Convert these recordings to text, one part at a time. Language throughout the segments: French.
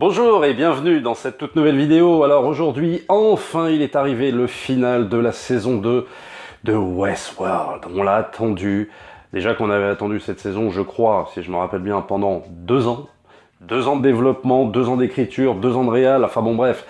Bonjour et bienvenue dans cette toute nouvelle vidéo. Alors aujourd'hui, enfin il est arrivé le final de la saison 2 de Westworld. On l'a attendu, déjà qu'on avait attendu cette saison, je crois, si je me rappelle bien, pendant 2 ans. 2 ans de développement, 2 ans d'écriture, 2 ans de réal, enfin bon bref.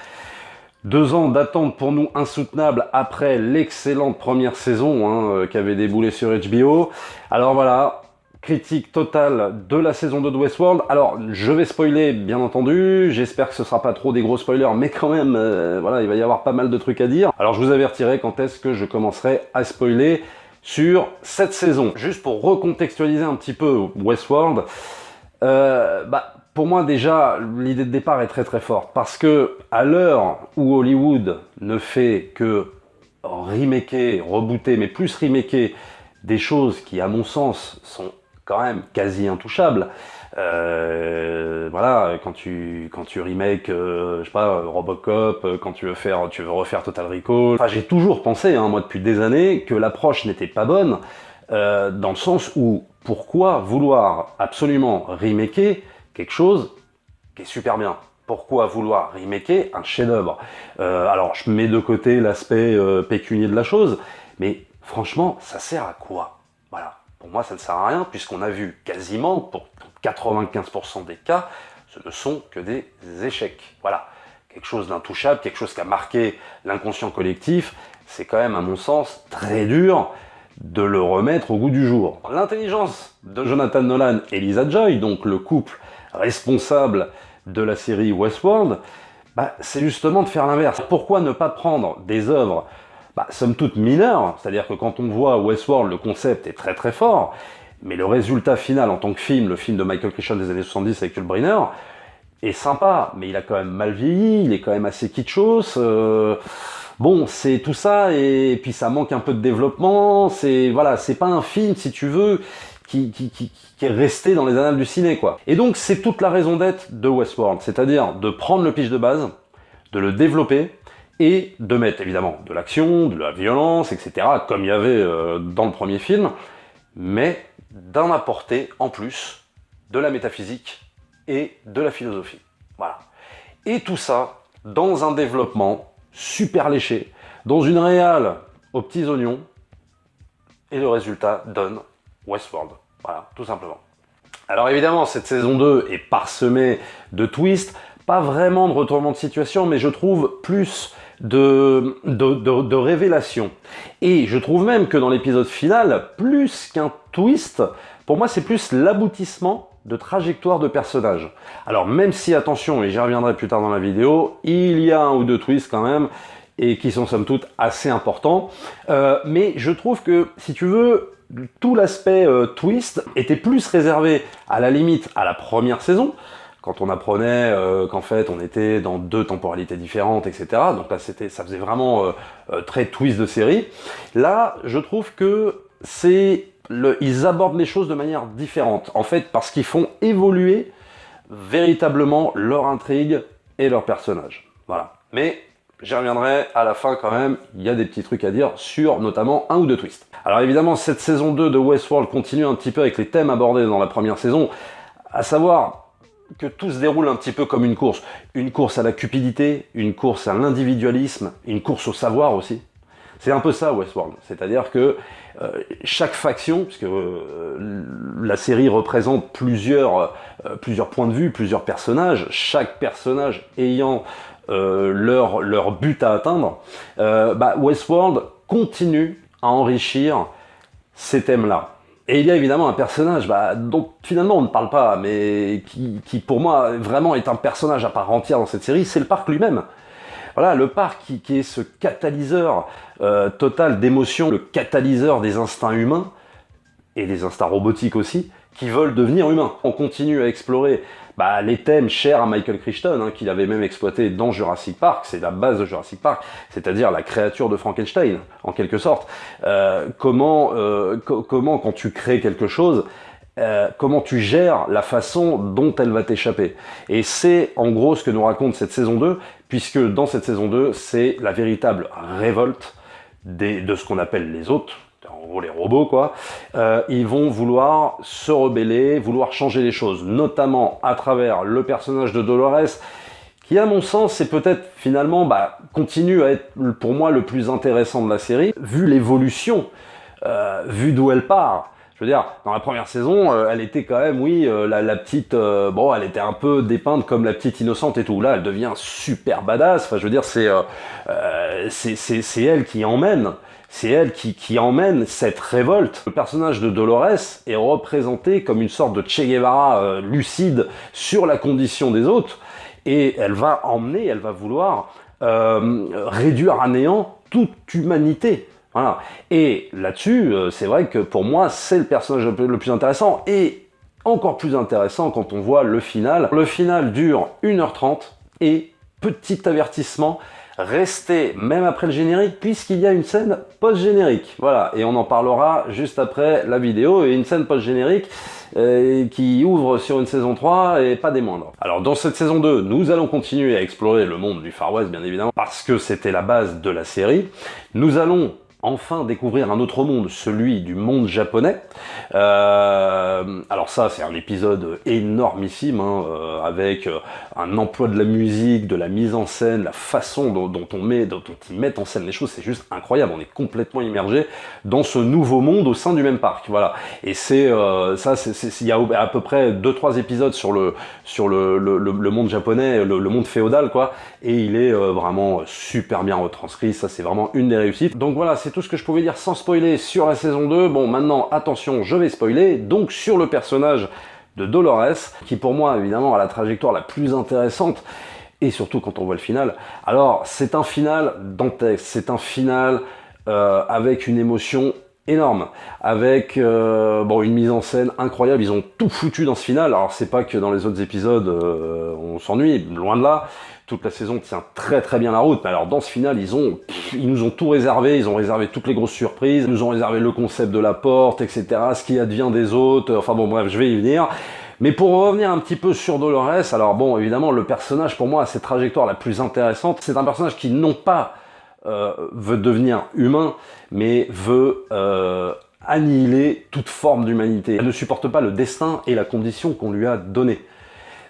2 ans d'attente pour nous insoutenable après l'excellente première saison qui avait déboulé sur HBO. Alors voilà, critique totale de la saison 2 de Westworld. Alors, je vais spoiler, bien entendu. J'espère que ce sera pas trop des gros spoilers, mais quand même, voilà, il va y avoir pas mal de trucs à dire. Alors, je vous avertirai quand est-ce que je commencerai à spoiler sur cette saison. Juste pour recontextualiser un petit peu Westworld, pour moi, déjà, l'idée de départ est très très forte. Parce que, à l'heure où Hollywood ne fait que remaker, rebooter, mais plus remaker des choses qui, à mon sens, sont quand même quasi intouchables. Voilà, quand tu remake, je sais pas, Robocop, quand tu veux refaire Total Recall. Enfin, j'ai toujours pensé, moi depuis des années, que l'approche n'était pas bonne, dans le sens où pourquoi vouloir absolument remaker quelque chose qui est super bien? Pourquoi vouloir remaker un chef-d'œuvre? Alors, je mets de côté l'aspect pécunier de la chose, mais franchement, ça sert à quoi? Voilà. Pour moi, ça ne sert à rien, puisqu'on a vu quasiment, pour 95% des cas, ce ne sont que des échecs. Voilà. Quelque chose d'intouchable, quelque chose qui a marqué l'inconscient collectif, c'est quand même, à mon sens, très dur de le remettre au goût du jour. L'intelligence de Jonathan Nolan et Lisa Joy, donc le couple responsable de la série Westworld, c'est justement de faire l'inverse. Pourquoi ne pas prendre des œuvres somme toute mineures, c'est-à-dire que quand on voit Westworld, le concept est très très fort, mais le résultat final en tant que film, le film de Michael Crichton des années 70 avec Yul Brynner, est sympa, mais il a quand même mal vieilli, il est quand même assez kitschos, bon, c'est tout ça, et puis ça manque un peu de développement, c'est pas un film, si tu veux, qui est resté dans les annales du ciné, quoi. Et donc, c'est toute la raison d'être de Westworld, c'est-à-dire de prendre le pitch de base, de le développer, et de mettre évidemment de l'action, de la violence, etc., comme il y avait dans le premier film, mais d'en apporter en plus de la métaphysique et de la philosophie. Voilà. Et tout ça dans un développement super léché, dans une réal aux petits oignons, et le résultat donne Westworld. Voilà, tout simplement. Alors évidemment, cette saison 2 est parsemée de twists, pas vraiment de retournement de situation, mais je trouve plus de révélations. Et je trouve même que dans l'épisode final, plus qu'un twist, pour moi c'est plus l'aboutissement de trajectoire de personnages. Alors même si, attention, et j'y reviendrai plus tard dans la vidéo, il y a un ou deux twists quand même, et qui sont somme toute assez importants, mais je trouve que, si tu veux, tout l'aspect twist était plus réservé à la limite à la première saison, quand on apprenait qu'en fait on était dans 2 temporalités différentes, etc. Donc là ça faisait vraiment très twist de série. Là, je trouve que ils abordent les choses de manière différente, en fait, parce qu'ils font évoluer véritablement leur intrigue et leurs personnages. Voilà. Mais j'y reviendrai à la fin quand même, il y a des petits trucs à dire sur notamment un ou deux twists. Alors évidemment, cette saison 2 de Westworld continue un petit peu avec les thèmes abordés dans la première saison, à savoir que tout se déroule un petit peu comme une course à la cupidité, une course à l'individualisme, une course au savoir aussi. C'est un peu ça Westworld, c'est-à-dire que chaque faction, puisque la série représente plusieurs points de vue, plusieurs personnages, chaque personnage ayant leur but à atteindre, Westworld continue à enrichir ces thèmes-là. Et il y a évidemment un personnage dont finalement on ne parle pas, mais qui pour moi vraiment est un personnage à part entière dans cette série, c'est le parc lui-même. Voilà, le parc qui est ce catalyseur total d'émotions, le catalyseur des instincts humains, et des instincts robotiques aussi, qui veulent devenir humains. On continue à explorer les thèmes chers à Michael Crichton, qu'il avait même exploité dans Jurassic Park, c'est la base de Jurassic Park, c'est-à-dire la créature de Frankenstein, en quelque sorte. Comment, quand tu crées quelque chose, comment tu gères la façon dont elle va t'échapper. Et c'est en gros ce que nous raconte cette saison 2, puisque dans cette saison 2, c'est la véritable révolte de ce qu'on appelle les hôtes, en gros les robots quoi, ils vont vouloir se rebeller, vouloir changer les choses, notamment à travers le personnage de Dolores, qui à mon sens c'est peut-être finalement continue à être pour moi le plus intéressant de la série, vu l'évolution, vu d'où elle part. Je veux dire, dans la première saison, elle était quand même, oui, la petite... elle était un peu dépeinte comme la petite innocente et tout. Là, elle devient super badass. Enfin, je veux dire, c'est elle qui emmène. C'est elle qui emmène cette révolte. Le personnage de Dolores est représenté comme une sorte de Che Guevara lucide sur la condition des autres. Et elle va emmener, elle va vouloir réduire à néant toute humanité. Voilà. Et là-dessus, c'est vrai que pour moi, c'est le personnage le plus intéressant. Et encore plus intéressant quand on voit le final. Le final dure 1h30 et petit avertissement, restez même après le générique puisqu'il y a une scène post-générique. Voilà, et on en parlera juste après la vidéo. Et une scène post-générique qui ouvre sur une saison 3 et pas des moindres. Alors dans cette saison 2, nous allons continuer à explorer le monde du Far West, bien évidemment, parce que c'était la base de la série. Nous allons enfin découvrir un autre monde, celui du monde japonais. Alors ça, c'est un épisode énormissime, avec un emploi de la musique, de la mise en scène, la façon dont ils mettent en scène les choses, c'est juste incroyable. On est complètement immergé dans ce nouveau monde au sein du même parc. Voilà. Et c'est il y a à peu près 2-3 épisodes sur le monde japonais, le monde féodal, quoi. Et il est vraiment super bien retranscrit. Ça, c'est vraiment une des réussites. Donc voilà, c'est tout ce que je pouvais dire sans spoiler sur la saison 2. Bon, maintenant, attention, je vais spoiler. Donc, sur le personnage de Dolores, qui pour moi, évidemment, a la trajectoire la plus intéressante, et surtout quand on voit le final. Alors, c'est un final dantesque, c'est un final avec une émotion énorme, avec une mise en scène incroyable. Ils ont tout foutu dans ce final. Alors, c'est pas que dans les autres épisodes, on s'ennuie, loin de là. Toute la saison tient très très bien la route. Mais alors dans ce final, ils nous ont tout réservé. Ils ont réservé toutes les grosses surprises. Ils nous ont réservé le concept de la porte, etc. Ce qui advient des autres. Enfin bon, bref, je vais y venir. Mais pour revenir un petit peu sur Dolores, alors bon, évidemment, le personnage pour moi a cette trajectoire la plus intéressante. C'est un personnage qui non pas veut devenir humain, mais veut annihiler toute forme d'humanité. Elle ne supporte pas le destin et la condition qu'on lui a donnée.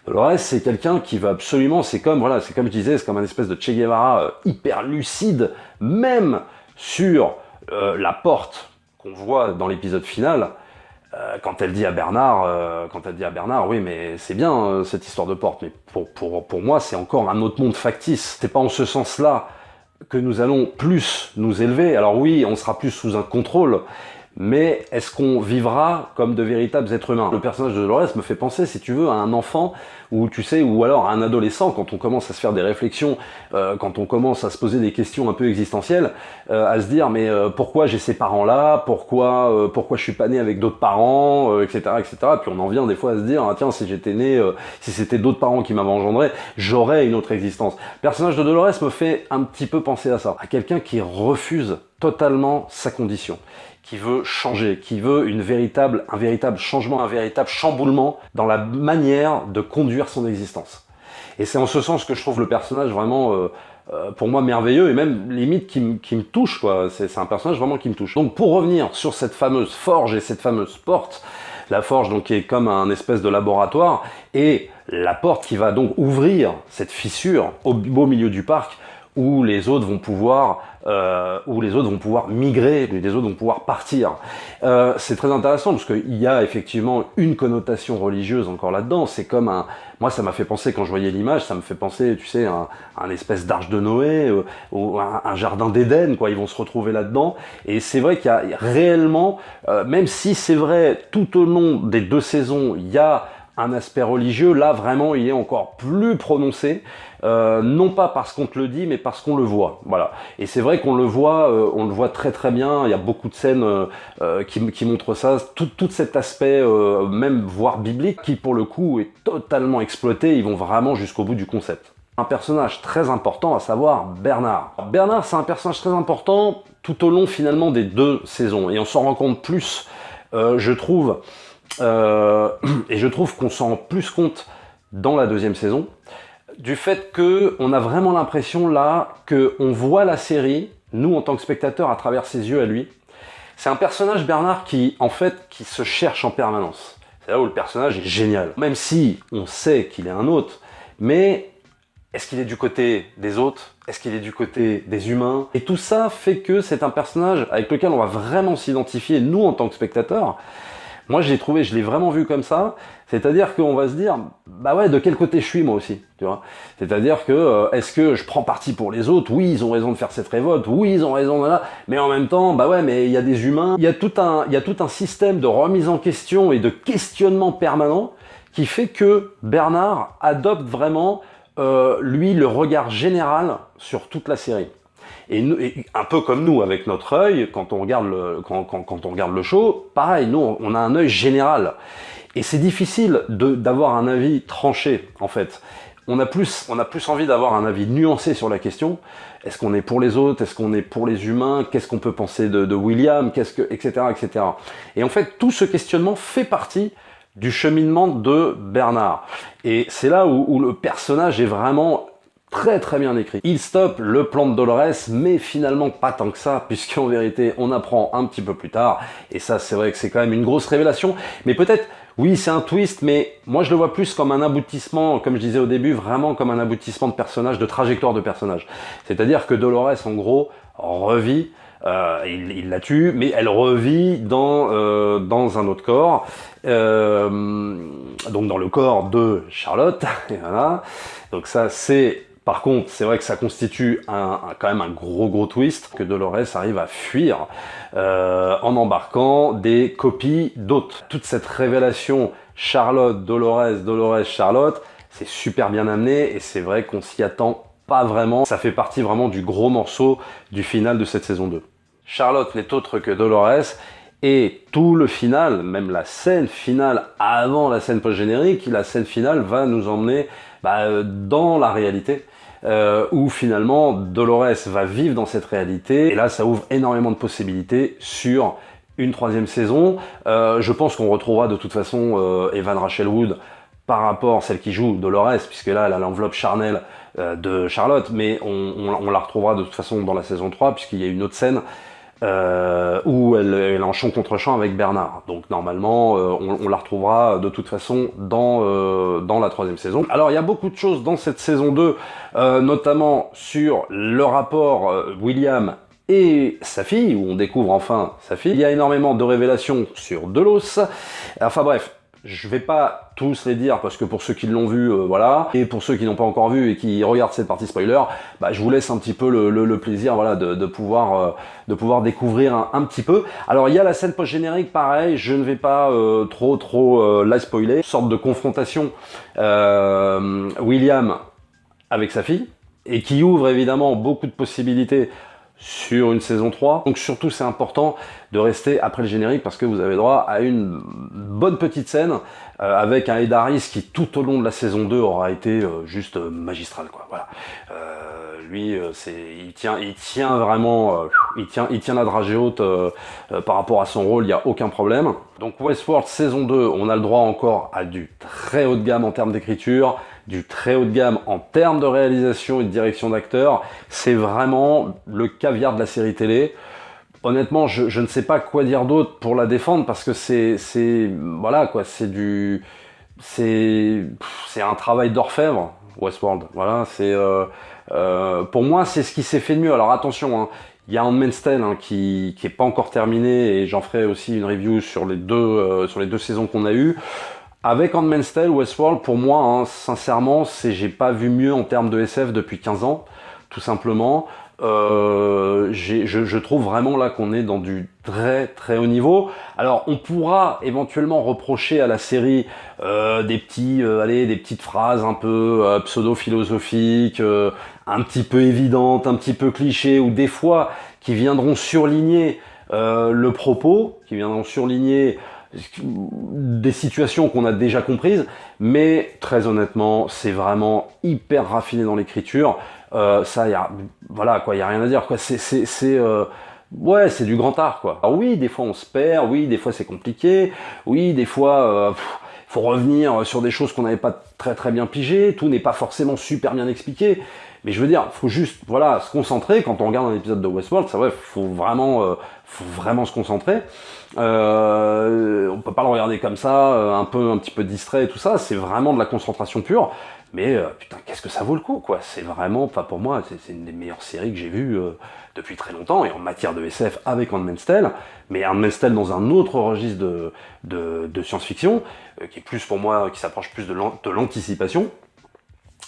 Dolores, c'est quelqu'un qui va absolument, c'est comme je disais, c'est comme un espèce de Che Guevara hyper lucide, même sur la porte qu'on voit dans l'épisode final, quand elle dit à Bernard, oui, mais c'est bien cette histoire de porte, mais pour moi, c'est encore un autre monde factice. C'est pas en ce sens-là que nous allons plus nous élever. Alors oui, on sera plus sous un contrôle, mais est-ce qu'on vivra comme de véritables êtres humains? Le personnage de Dolores me fait penser, si tu veux, à un enfant, ou alors à un adolescent, quand on commence à se faire des réflexions, quand on commence à se poser des questions un peu existentielles, à se dire mais pourquoi j'ai ces parents-là, pourquoi je suis pas né avec d'autres parents, etc., etc. Puis on en vient des fois à se dire ah, tiens, si j'étais né, si c'était d'autres parents qui m'avaient engendré, j'aurais une autre existence. Le personnage de Dolores me fait un petit peu penser à ça, à quelqu'un qui refuse totalement sa condition, qui veut changer, qui veut un véritable changement, un véritable chamboulement dans la manière de conduire son existence. Et c'est en ce sens que je trouve le personnage vraiment, pour moi, merveilleux, et même limite qui me touche, quoi. C'est un personnage vraiment qui me touche. Donc pour revenir sur cette fameuse forge et cette fameuse porte, la forge donc qui est comme un espèce de laboratoire, et la porte qui va donc ouvrir cette fissure au beau milieu du parc, où les autres vont pouvoir migrer, les autres vont pouvoir partir. C'est très intéressant parce qu'il y a effectivement une connotation religieuse encore là-dedans. C'est comme moi ça m'a fait penser, quand je voyais l'image, ça me fait penser, tu sais, un espèce d'arche de Noé, ou un jardin d'Éden, quoi. Ils vont se retrouver là-dedans. Et c'est vrai qu'il y a réellement, même si c'est vrai, tout au long des 2 saisons, il y a un aspect religieux, là vraiment il est encore plus prononcé, non pas parce qu'on te le dit, mais parce qu'on le voit. Voilà. Et c'est vrai qu'on le voit très très bien. Il y a beaucoup de scènes qui montrent ça, tout cet aspect même voire biblique, qui pour le coup est totalement exploité. Ils vont vraiment jusqu'au bout du concept. Un personnage très important, à savoir Bernard. Bernard, c'est un personnage très important tout au long finalement des 2 saisons, et on s'en rend compte plus, je trouve. Et je trouve qu'on s'en rend plus compte dans la 2e saison, du fait qu'on a vraiment l'impression là qu'on voit la série, nous en tant que spectateurs, à travers ses yeux à lui, C'est un personnage, Bernard, qui se cherche en permanence. C'est là où le personnage est génial. Même si on sait qu'il est un hôte, mais est-ce qu'il est du côté des hôtes? Est-ce qu'il est du côté des humains? Et tout ça fait que c'est un personnage avec lequel on va vraiment s'identifier, nous, en tant que spectateurs. Moi, je l'ai vraiment vu comme ça. C'est-à-dire qu'on va se dire, bah ouais, de quel côté je suis moi aussi, tu vois. C'est-à-dire que, est-ce que je prends parti pour les autres? Oui, ils ont raison de faire cette révolte. Oui, ils ont raison, voilà. Mais en même temps, bah ouais, mais il y a des humains. Il y a tout un système de remise en question et de questionnement permanent qui fait que Bernard adopte vraiment, lui, le regard général sur toute la série. Et un peu comme nous, avec notre œil, quand on regarde le show, pareil, nous, on a un œil général. Et c'est difficile d'avoir un avis tranché, en fait. On a plus envie d'avoir un avis nuancé sur la question. Est-ce qu'on est pour les autres? Est-ce qu'on est pour les humains? Qu'est-ce qu'on peut penser de William? Etc., etc. Et en fait, tout ce questionnement fait partie du cheminement de Bernard. Et c'est là où le personnage est vraiment très très bien écrit. Il stoppe le plan de Dolores, mais finalement pas tant que ça, puisqu'en vérité, on apprend un petit peu plus tard, et ça c'est vrai que c'est quand même une grosse révélation, mais peut-être, oui c'est un twist, mais moi je le vois plus comme un aboutissement, comme je disais au début, vraiment comme un aboutissement de personnage, de trajectoire de personnage. C'est-à-dire que Dolores, en gros, revit, il la tue, mais elle revit dans un autre corps, donc dans le corps de Charlotte, et voilà. Donc ça c'est... Par contre, c'est vrai que ça constitue quand même un gros twist, que Dolores arrive à fuir en embarquant des copies d'hôtes. Toute cette révélation Charlotte, Dolores, Charlotte, c'est super bien amené et c'est vrai qu'on s'y attend pas vraiment. Ça fait partie vraiment du gros morceau du final de cette saison 2. Charlotte n'est autre que Dolores et tout le final, même la scène finale avant la scène post-générique, la scène finale va nous emmener dans la réalité. Où finalement Dolores va vivre dans cette réalité et là ça ouvre énormément de possibilités sur une 3e saison. Je pense qu'on retrouvera de toute façon Evan Rachel Wood par rapport à celle qui joue Dolores, puisque là elle a l'enveloppe charnelle de Charlotte, mais on la retrouvera de toute façon dans la saison 3 puisqu'il y a une autre scène où elle est en champ contre champ avec Bernard. Donc normalement, on la retrouvera de toute façon dans la 3e saison. Alors il y a beaucoup de choses dans cette saison 2, notamment sur le rapport William et sa fille, où on découvre enfin sa fille. Il y a énormément de révélations sur Delos. Enfin bref, je vais pas tous les dire parce que pour ceux qui l'ont vu, voilà, et pour ceux qui n'ont pas encore vu et qui regardent cette partie spoiler, je vous laisse un petit peu le plaisir, voilà, de pouvoir découvrir un petit peu. Alors il y a la scène post-générique, pareil, je ne vais pas trop la spoiler. Une sorte de confrontation William avec sa fille et qui ouvre évidemment beaucoup de possibilités sur une saison 3. Donc surtout c'est important de rester après le générique parce que vous avez droit à une bonne petite scène avec un Ed Harris qui tout au long de la saison 2 aura été juste magistral, quoi. Voilà. Lui, il tient vraiment, il tient la dragée haute par rapport à son rôle, il n'y a aucun problème. Donc Westworld saison 2, on a le droit encore à du très haut de gamme en termes d'écriture, du très haut de gamme en termes de réalisation et de direction d'acteurs. C'est vraiment le caviar de la série télé. Honnêtement, je ne sais pas quoi dire d'autre pour la défendre parce que voilà quoi, c'est un travail d'orfèvre, Westworld. Voilà, pour moi c'est ce qui s'est fait de mieux. Alors attention, hein, il y a Handmaid's Tale qui est pas encore terminé et j'en ferai aussi une review sur les deux saisons qu'on a eues. Avec Handmaid's Tale, Westworld, pour moi, hein, sincèrement, j'ai pas vu mieux en termes de SF depuis 15 ans, tout simplement. Je trouve vraiment là qu'on est dans du très très haut niveau. Alors on pourra éventuellement reprocher à la série des petites phrases un peu pseudo-philosophiques, un petit peu évidentes, un petit peu clichés, ou des fois qui viendront surligner le propos, qui viendront surligner des situations qu'on a déjà comprises, mais très honnêtement, c'est vraiment hyper raffiné dans l'écriture. Ça, y a rien à dire, quoi. C'est du grand art, quoi. Alors oui, des fois on se perd, oui, des fois c'est compliqué, oui, des fois faut revenir sur des choses qu'on n'avait pas très très bien pigées, tout n'est pas forcément super bien expliqué, mais je veux dire, faut juste, voilà, se concentrer, quand on regarde un épisode de Westworld, ça, ouais, faut vraiment se concentrer. On peut pas le regarder comme ça, un petit peu distrait et tout ça, c'est vraiment de la concentration pure. Mais putain, qu'est-ce que ça vaut le coup, quoi. C'est vraiment, enfin pour moi, c'est une des meilleures séries que j'ai vues depuis très longtemps, et en matière de SF avec Handmaid's Tale, mais Handmaid's Tale dans un autre registre de science-fiction, qui est plus pour moi, qui s'approche plus de l'anticipation.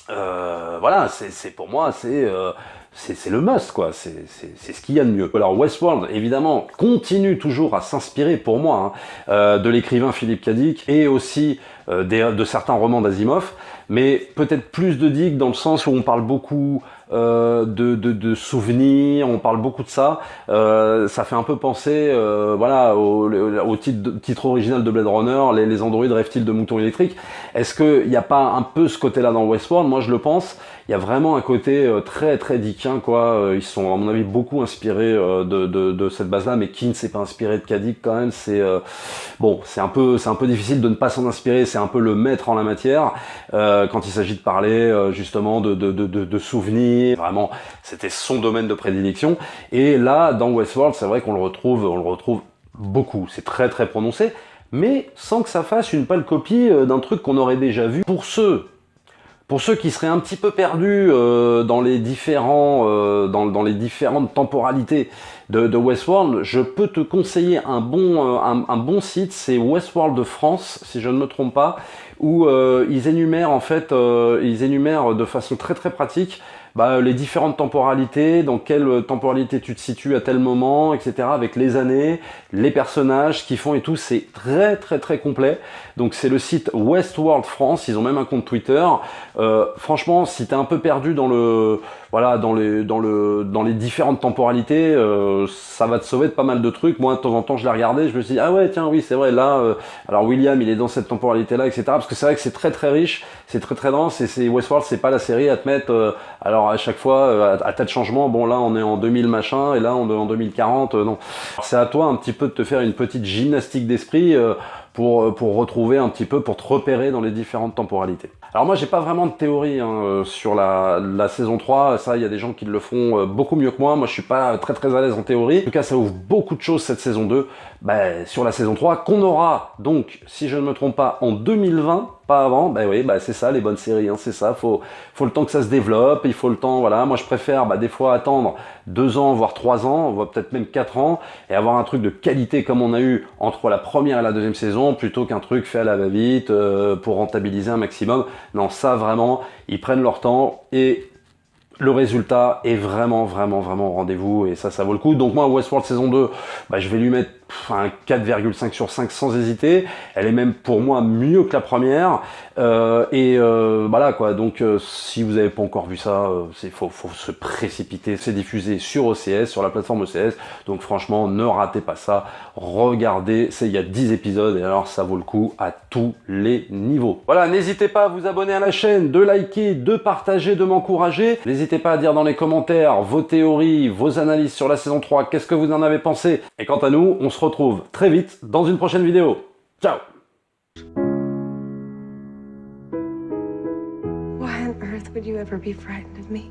Voilà, pour moi, c'est le must, quoi. C'est ce qu'il y a de mieux. Alors Westworld, évidemment, continue toujours à s'inspirer, pour moi, de l'écrivain Philippe K. Dick, et aussi de certains romans d'Asimov, mais peut-être plus de Dick dans le sens où on parle beaucoup de souvenirs, on parle beaucoup de ça. Ça fait un peu penser, voilà, au titre original de Blade Runner, les androïdes rêvent-ils de moutons électriques. Est-ce qu'il n'y a pas un peu ce côté-là dans Westworld? Moi, je le pense. Il y a vraiment un côté très très dickien, quoi. Ils sont, à mon avis, beaucoup inspirés de cette base-là, mais qui ne s'est pas inspiré de K. Dick quand même? Bon, c'est un peu difficile de ne pas s'en inspirer. C'est un peu le maître en la matière quand il s'agit de parler justement de souvenirs. Vraiment, c'était son domaine de prédilection. Et là, dans Westworld, c'est vrai qu'on le retrouve beaucoup. C'est très très prononcé, mais sans que ça fasse une pâle copie d'un truc qu'on aurait déjà vu. Pour ceux qui seraient un petit peu perdus dans les différentes temporalités de Westworld, je peux te conseiller un bon site, c'est Westworld de France, si je ne me trompe pas, où ils énumèrent de façon très très pratique les différentes temporalités, dans quelle temporalité tu te situes à tel moment, etc., avec les années, les personnages, ce qu'ils font et tout, c'est très très très complet. Donc c'est le site Westworld France, ils ont même un compte Twitter. Franchement, si t'es un peu perdu dans les différentes temporalités, ça va te sauver de pas mal de trucs. Moi, de temps en temps, je l'ai regardé, je me suis dit, ah ouais, tiens, oui, c'est vrai, là, alors William, il est dans cette temporalité-là, etc., parce que c'est vrai que c'est très très riche, c'est très très dense, et Westworld, c'est pas la série à te mettre, alors à chaque fois, à tas de changements, bon là, on est en 2000 machin, et là, on est en 2040, non. C'est à toi un petit peu de te faire une petite gymnastique d'esprit, pour retrouver un petit peu, pour te repérer dans les différentes temporalités. Alors moi, j'ai pas vraiment de théorie sur la saison 3, ça, il y a des gens qui le font beaucoup mieux que moi. Moi, je suis pas très très à l'aise en théorie. En tout cas, ça ouvre beaucoup de choses cette saison 2, sur la saison 3, qu'on aura donc, si je ne me trompe pas, en 2020, pas avant. Oui, c'est ça, les bonnes séries, c'est ça, faut le temps que ça se développe, il faut le temps, voilà. Moi, je préfère des fois attendre 2 ans, voire 3 ans, voire peut-être même 4 ans, et avoir un truc de qualité comme on a eu entre la première et la deuxième saison, plutôt qu'un truc fait à la va-vite pour rentabiliser un maximum. Non, ça, vraiment, ils prennent leur temps, et le résultat est vraiment au rendez-vous, et ça vaut le coup. Donc moi, Westworld saison 2, je vais lui mettre un 4,5 sur 5 sans hésiter. Elle est même pour moi mieux que la première. Voilà quoi. Donc si vous n'avez pas encore vu ça, faut se précipiter. C'est diffusé sur OCS, sur la plateforme OCS. Donc franchement, ne ratez pas ça. Regardez, il y a 10 épisodes, et alors ça vaut le coup à tous les niveaux. Voilà, n'hésitez pas à vous abonner à la chaîne, de liker, de partager, de m'encourager. N'hésitez pas à dire dans les commentaires vos théories, vos analyses sur la saison 3, qu'est-ce que vous en avez pensé. Et quant à nous, on se retrouve très vite dans une prochaine vidéo. Ciao! Why on earth would you ever be frightened of me?